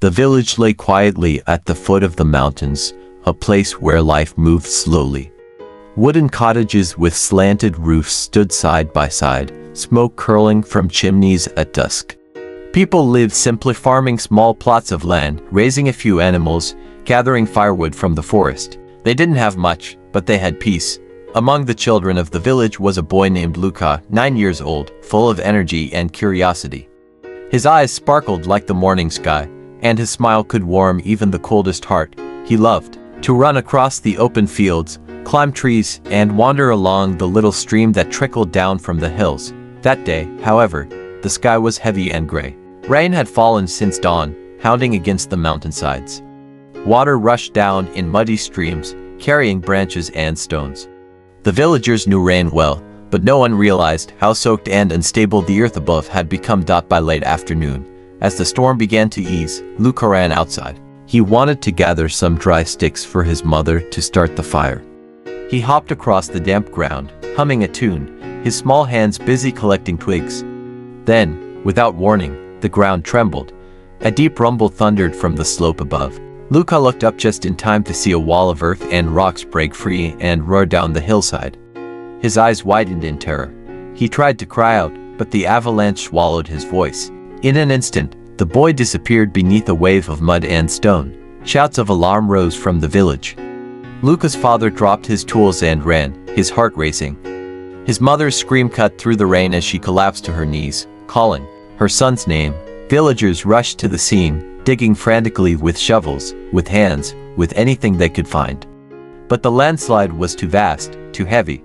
The village lay quietly at the foot of the mountains, a place where life moved slowly. Wooden cottages with slanted roofs stood side by side, smoke curling from chimneys at dusk. People lived simply, farming small plots of land, raising a few animals, gathering firewood from the forest. They didn't have much, but they had peace. Among the children of the village was a boy named Luka, 9 years old, full of energy and curiosity. His eyes sparkled like the morning sky, and his smile could warm even the coldest heart. He loved to run across the open fields, climb trees, and wander along the little stream that trickled down from the hills. That day, however, the sky was heavy and gray. Rain had fallen since dawn, pounding against the mountainsides. Water rushed down in muddy streams, carrying branches and stones. The villagers knew rain well, but no one realized how soaked and unstable the earth above had become. By late afternoon, as the storm began to ease, Luka ran outside. He wanted to gather some dry sticks for his mother to start the fire. He hopped across the damp ground, humming a tune, his small hands busy collecting twigs. Then, without warning, the ground trembled. A deep rumble thundered from the slope above. Luka looked up just in time to see a wall of earth and rocks break free and roar down the hillside. His eyes widened in terror. He tried to cry out, but the avalanche swallowed his voice. In an instant, the boy disappeared beneath a wave of mud and stone. Shouts of alarm rose from the village. Luka's father dropped his tools and ran, his heart racing. His mother's scream cut through the rain as she collapsed to her knees, calling her son's name. Villagers rushed to the scene, digging frantically with shovels, with hands, with anything they could find. But the landslide was too vast, too heavy.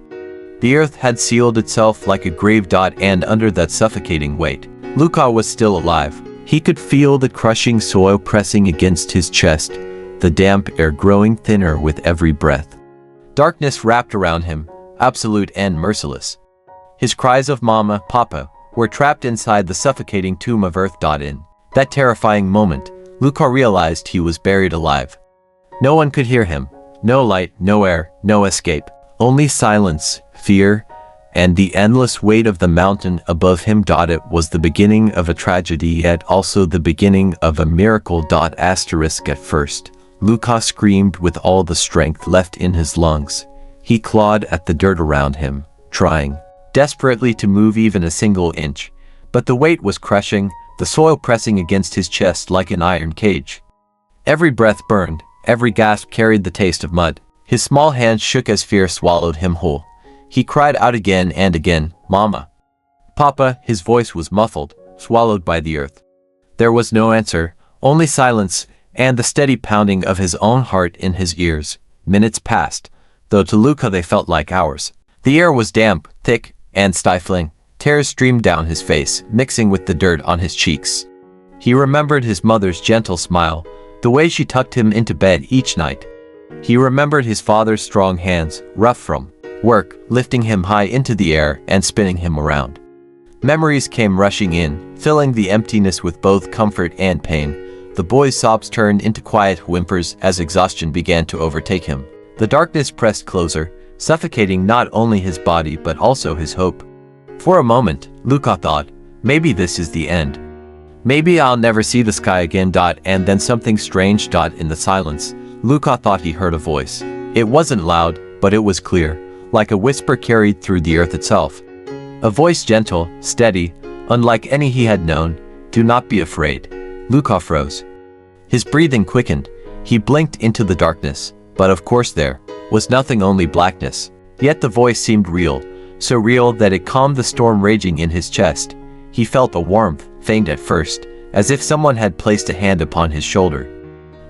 The earth had sealed itself like a grave, and under that suffocating weight, Luka was still alive. He could feel the crushing soil pressing against his chest, the damp air growing thinner with every breath. Darkness wrapped around him, absolute and merciless. His cries of "Mama, Papa," were trapped inside the suffocating tomb of earth. In that terrifying moment, Luka realized he was buried alive. No one could hear him. No light, no air, no escape. Only silence, fear, and the endless weight of the mountain above him. It was the beginning of a tragedy, yet also the beginning of a miracle. At first, Luka screamed with all the strength left in his lungs. He clawed at the dirt around him, trying desperately to move even a single inch. But the weight was crushing, the soil pressing against his chest like an iron cage. Every breath burned, every gasp carried the taste of mud. His small hands shook as fear swallowed him whole. He cried out again and again, "Mama, Papa." His voice was muffled, swallowed by the earth. There was no answer, only silence, and the steady pounding of his own heart in his ears. Minutes passed, though to Luka they felt like hours. The air was damp, thick, and stifling. Tears streamed down his face, mixing with the dirt on his cheeks. He remembered his mother's gentle smile, the way she tucked him into bed each night. He remembered his father's strong hands, rough from work, lifting him high into the air and spinning him around. Memories came rushing in, filling the emptiness with both comfort and pain. The boy's sobs turned into quiet whimpers as exhaustion began to overtake him. The darkness pressed closer, suffocating not only his body but also his hope. For a moment, Luka thought, maybe this is the end. Maybe I'll never see the sky again. And then something strange. In the silence, Luka thought he heard a voice. It wasn't loud, but it was clear, like a whisper carried through the earth itself. A voice gentle, steady, unlike any he had known. "Do not be afraid." Luka froze. His breathing quickened. He blinked into the darkness, but of course there was nothing, only blackness. Yet the voice seemed real, so real that it calmed the storm raging in his chest. He felt a warmth, faint at first, as if someone had placed a hand upon his shoulder.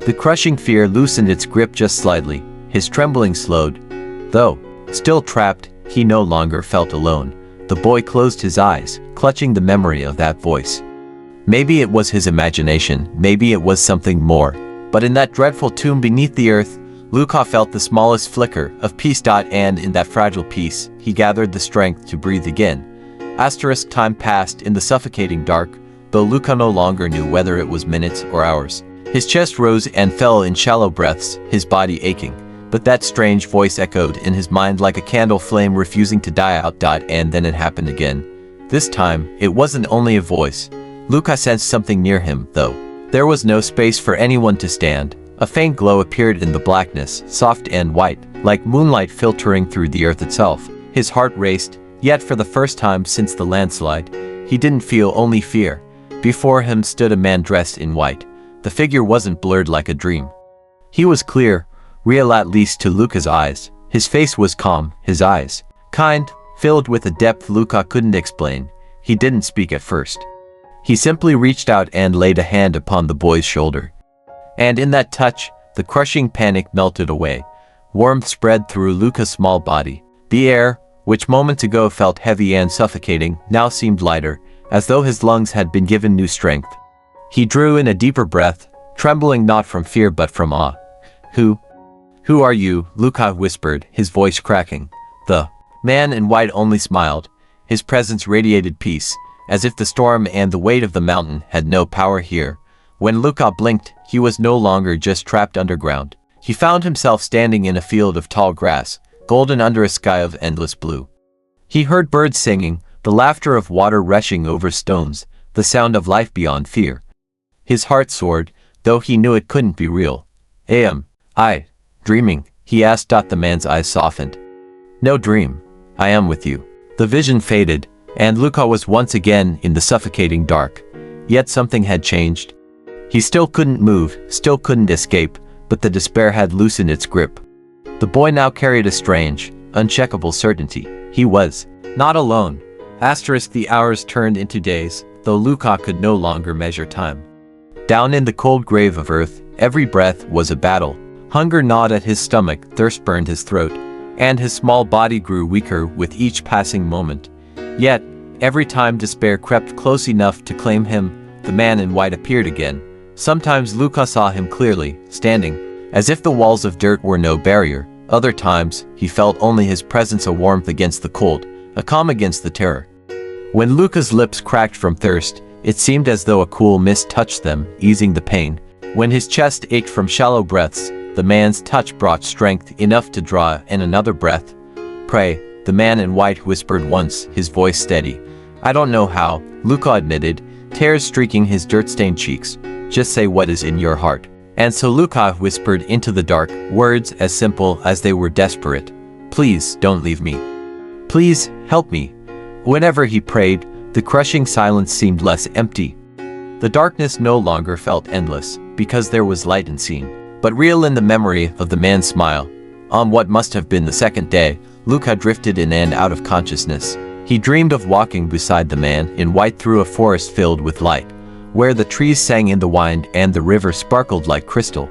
The crushing fear loosened its grip just slightly. His trembling slowed. Though still trapped, he no longer felt alone. The boy closed his eyes, clutching the memory of that voice. Maybe it was his imagination, maybe it was something more. But in that dreadful tomb beneath the earth, Luka felt the smallest flicker of peace. And in that fragile peace, he gathered the strength to breathe again. Time passed in the suffocating dark, though Luka no longer knew whether it was minutes or hours. His chest rose and fell in shallow breaths, his body aching. But that strange voice echoed in his mind like a candle flame refusing to die out. And then it happened again. This time, it wasn't only a voice. Luka sensed something near him, though. There was no space for anyone to stand. A faint glow appeared in the blackness, soft and white, like moonlight filtering through the earth itself. His heart raced, yet for the first time since the landslide, he didn't feel only fear. Before him stood a man dressed in white. The figure wasn't blurred like a dream. He was clear, real at least to Luca's eyes. His face was calm, his eyes kind, filled with a depth Luca couldn't explain. He didn't speak at first. He simply reached out and laid a hand upon the boy's shoulder. And in that touch, the crushing panic melted away. Warmth spread through Luca's small body. The air, which moments ago felt heavy and suffocating, now seemed lighter, as though his lungs had been given new strength. He drew in a deeper breath, trembling not from fear but from awe. Who are you?" Luca whispered, his voice cracking. The man in white only smiled. His presence radiated peace, as if the storm and the weight of the mountain had no power here. When Luca blinked, he was no longer just trapped underground. He found himself standing in a field of tall grass, golden under a sky of endless blue. He heard birds singing, the laughter of water rushing over stones, the sound of life beyond fear. His heart soared, though he knew it couldn't be real. Am I dreaming?" he asked. The man's eyes softened. "No dream. I am with you." The vision faded, and Luca was once again in the suffocating dark. Yet something had changed. He still couldn't move, still couldn't escape, but the despair had loosened its grip. The boy now carried a strange, uncheckable certainty. He was not alone. The hours turned into days, though Luca could no longer measure time. Down in the cold grave of earth, every breath was a battle. Hunger gnawed at his stomach, thirst burned his throat, and his small body grew weaker with each passing moment. Yet, every time despair crept close enough to claim him, the man in white appeared again. Sometimes Luca saw him clearly, standing, as if the walls of dirt were no barrier. Other times, he felt only his presence, a warmth against the cold, a calm against the terror. When Luca's lips cracked from thirst, it seemed as though a cool mist touched them, easing the pain. When his chest ached from shallow breaths, the man's touch brought strength enough to draw in another breath. "Pray," the man in white whispered once, his voice steady. "I don't know how," Luca admitted, tears streaking his dirt-stained cheeks. "Just say what is in your heart." And so Luca whispered into the dark, words as simple as they were desperate. "Please, don't leave me. Please, help me." Whenever he prayed, the crushing silence seemed less empty. The darkness no longer felt endless, because there was light unseen, but real in the memory of the man's smile. On what must have been the second day, Luca drifted in and out of consciousness. He dreamed of walking beside the man in white through a forest filled with light, where the trees sang in the wind and the river sparkled like crystal.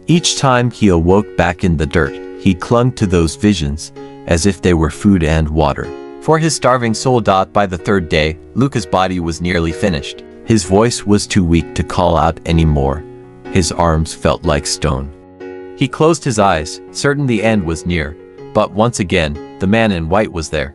Each time he awoke back in the dirt, he clung to those visions, as if they were food and water. For his starving soul. By the third day, Luca's body was nearly finished. His voice was too weak to call out anymore. His arms felt like stone. He closed his eyes, certain the end was near. But once again, the man in white was there.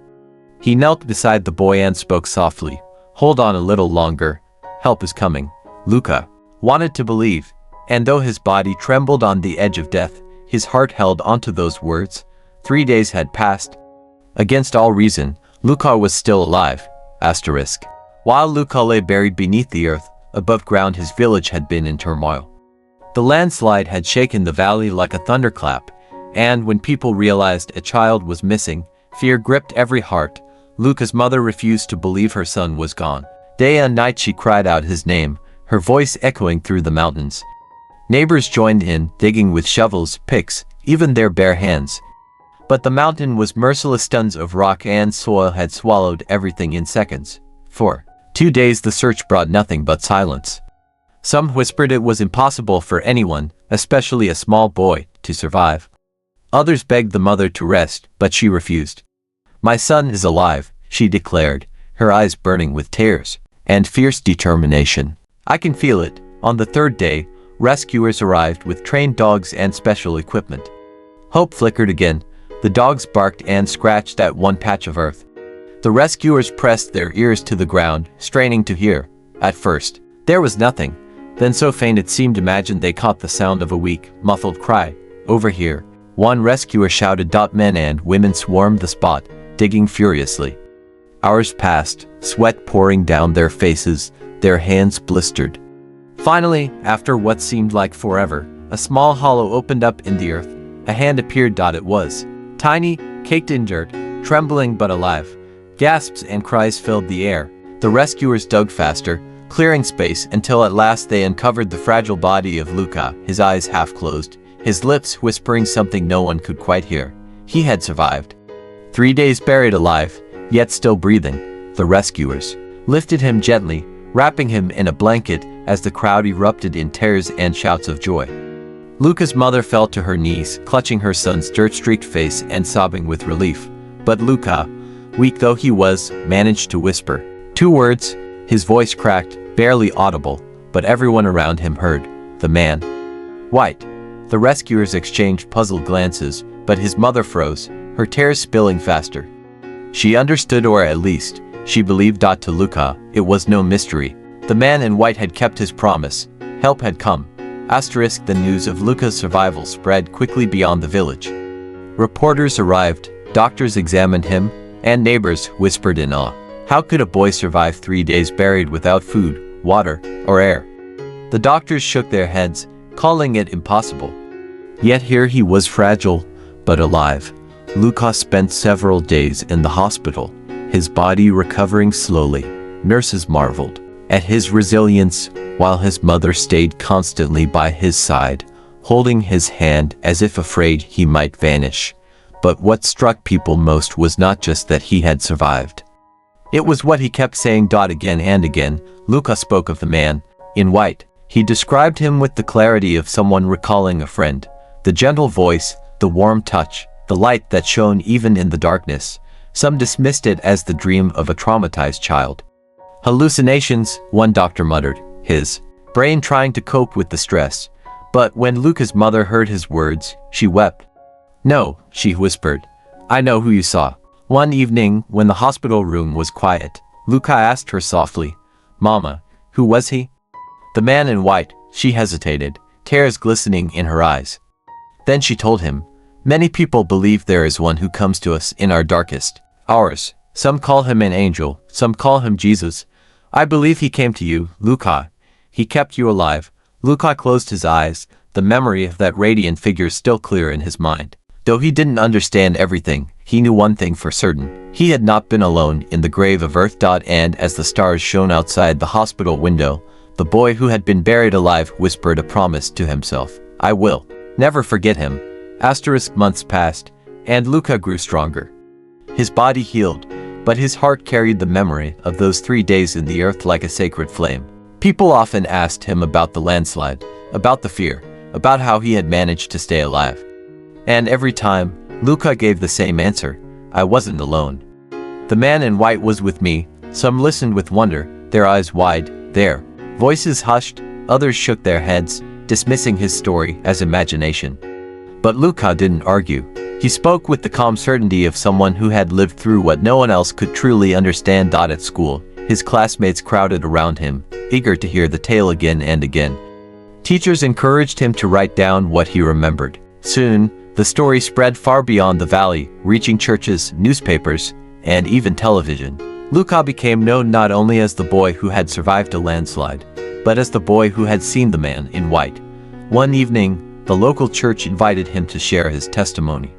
He knelt beside the boy and spoke softly. "Hold on a little longer. Help is coming." Luca wanted to believe, and though his body trembled on the edge of death, his heart held onto those words. 3 days had passed. Against all reason, Luca was still alive. While Luca lay buried beneath the earth, above ground his village had been in turmoil. The landslide had shaken the valley like a thunderclap, and when people realized a child was missing, fear gripped every heart. Luca's mother refused to believe her son was gone. Day and night she cried out his name, her voice echoing through the mountains. Neighbors joined in, digging with shovels, picks, even their bare hands. But the mountain was merciless. Tons of rock and soil had swallowed everything in seconds. For 2 days the search brought nothing but silence. Some whispered it was impossible for anyone, especially a small boy, to survive. Others begged the mother to rest, but she refused. "My son is alive," she declared, her eyes burning with tears and fierce determination. "I can feel it." On the third day, rescuers arrived with trained dogs and special equipment. Hope flickered again. The dogs barked and scratched at one patch of earth. The rescuers pressed their ears to the ground, straining to hear. At first, there was nothing. Then so faint it seemed imagined they caught the sound of a weak, muffled cry. "Over here," one rescuer shouted. Men and women swarmed the spot, digging furiously. Hours passed, sweat pouring down their faces, their hands blistered. Finally, after what seemed like forever, a small hollow opened up in the earth. A hand appeared. It was tiny, caked in dirt, trembling but alive. Gasps and cries filled the air. The rescuers dug faster, clearing space until at last they uncovered the fragile body of Luca, his eyes half closed, his lips whispering something no one could quite hear. He had survived. 3 days buried alive, yet still breathing. The rescuers lifted him gently, wrapping him in a blanket as the crowd erupted in tears and shouts of joy. Luca's mother fell to her knees, clutching her son's dirt-streaked face and sobbing with relief. But Luca, weak though he was, managed to whisper 2 words. His voice cracked, barely audible, but everyone around him heard. The man. White. The rescuers exchanged puzzled glances, but his mother froze, her tears spilling faster. She understood, or at least, she believed. To Luca, it was no mystery. The man in white had kept his promise. Help had come. The news of Luca's survival spread quickly beyond the village. Reporters arrived, doctors examined him, and neighbors whispered in awe. How could a boy survive 3 days buried without food, water, or air? The doctors shook their heads, calling it impossible. Yet here he was, fragile, but alive. Luca spent several days in the hospital, his body recovering slowly. Nurses marveled at his resilience, while his mother stayed constantly by his side, holding his hand as if afraid he might vanish. But what struck people most was not just that he had survived. It was what he kept saying. Again and again, Luca spoke of the man in white. He described him with the clarity of someone recalling a friend. The gentle voice, the warm touch, the light that shone even in the darkness. Some dismissed it as the dream of a traumatized child. Hallucinations, one doctor muttered, his brain trying to cope with the stress. But when Luca's mother heard his words, she wept. No, she whispered. I know who you saw. One evening, when the hospital room was quiet, Luca asked her softly, Mama, who was he? The man in white. She hesitated, tears glistening in her eyes. Then she told him, many people believe there is one who comes to us in our darkest hours. Some call him an angel, some call him Jesus. I believe he came to you, Luca. He kept you alive. Luca closed his eyes, the memory of that radiant figure still clear in his mind. Though he didn't understand everything, he knew one thing for certain. He had not been alone in the grave of earth. And as the stars shone outside the hospital window, the boy who had been buried alive whispered a promise to himself. I will never forget him. Months passed, and Luca grew stronger. His body healed, but his heart carried the memory of those 3 days in the earth like a sacred flame. People often asked him about the landslide, about the fear, about how he had managed to stay alive. And every time, Luca gave the same answer. I wasn't alone. The man in white was with me. Some listened with wonder, their eyes wide, their voices hushed, others shook their heads, dismissing his story as imagination. But Luca didn't argue. He spoke with the calm certainty of someone who had lived through what no one else could truly understand. At school, his classmates crowded around him, eager to hear the tale again and again. Teachers encouraged him to write down what he remembered. Soon, the story spread far beyond the valley, reaching churches, newspapers, and even television. Luca became known not only as the boy who had survived a landslide, but as the boy who had seen the man in white. One evening, the local church invited him to share his testimony.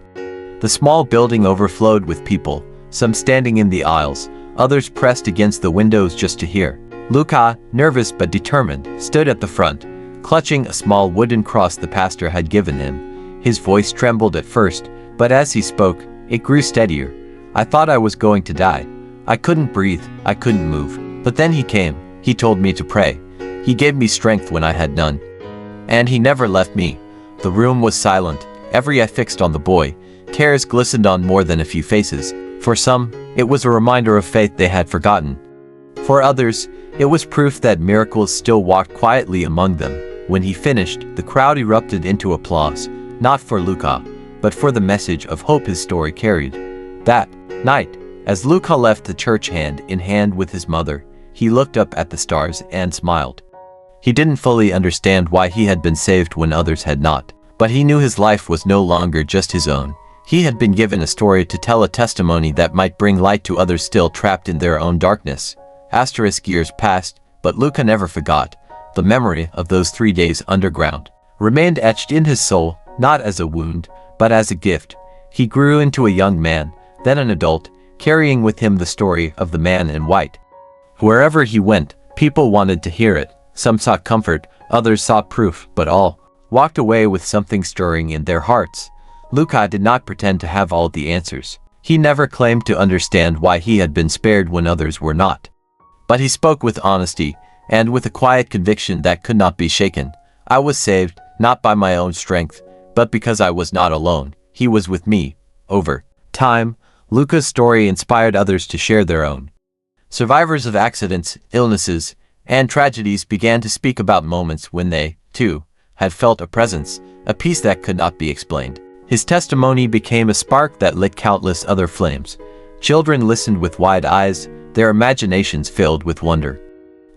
The small building overflowed with people, some standing in the aisles, others pressed against the windows just to hear. Luca, nervous but determined, stood at the front, clutching a small wooden cross the pastor had given him. His voice trembled at first, but as he spoke, it grew steadier. I thought I was going to die. I couldn't breathe, I couldn't move. But then he came. He told me to pray. He gave me strength when I had none. And he never left me. The room was silent, every eye fixed on the boy. Tears glistened on more than a few faces. For some, it was a reminder of faith they had forgotten. For others, it was proof that miracles still walked quietly among them. When he finished, the crowd erupted into applause, not for Luca, but for the message of hope his story carried. That night, as Luca left the church hand in hand with his mother, he looked up at the stars and smiled. He didn't fully understand why he had been saved when others had not, but he knew his life was no longer just his own. He had been given a story to tell, a testimony that might bring light to others still trapped in their own darkness. Years passed, but Luca never forgot. the memory of those 3 days underground remained etched in his soul, not as a wound, but as a gift. He grew into a young man, then an adult, carrying with him the story of the man in white. Wherever he went, people wanted to hear it. Some sought comfort, others sought proof, but all walked away with something stirring in their hearts. Luca did not pretend to have all the answers. He never claimed to understand why he had been spared when others were not. But he spoke with honesty, and with a quiet conviction that could not be shaken. I was saved, not by my own strength, but because I was not alone. He was with me. Over time, Luca's story inspired others to share their own. Survivors of accidents, illnesses, and tragedies began to speak about moments when they, too, had felt a presence, a peace that could not be explained. His testimony became a spark that lit countless other flames. Children listened with wide eyes, their imaginations filled with wonder.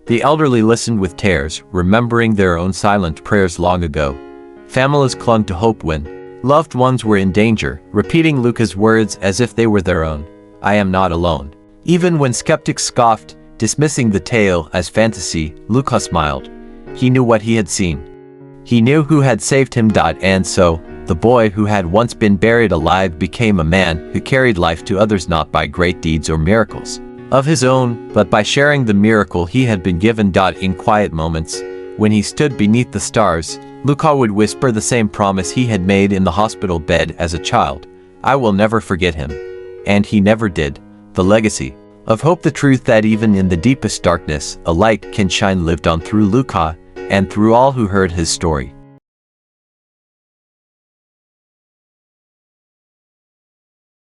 The elderly listened with tears, remembering their own silent prayers long ago. Families clung to hope when loved ones were in danger, repeating Luca's words as if they were their own. I am not alone. Even when skeptics scoffed, dismissing the tale as fantasy, Luca smiled. He knew what he had seen. He knew who had saved him. And so, the boy who had once been buried alive became a man who carried life to others, not by great deeds or miracles of his own, but by sharing the miracle he had been given. In quiet moments, when he stood beneath the stars, Luca would whisper the same promise he had made in the hospital bed as a child. I will never forget him. And he never did. The legacy of hope, the truth that even in the deepest darkness, a light can shine, lived on through Luca and through all who heard his story.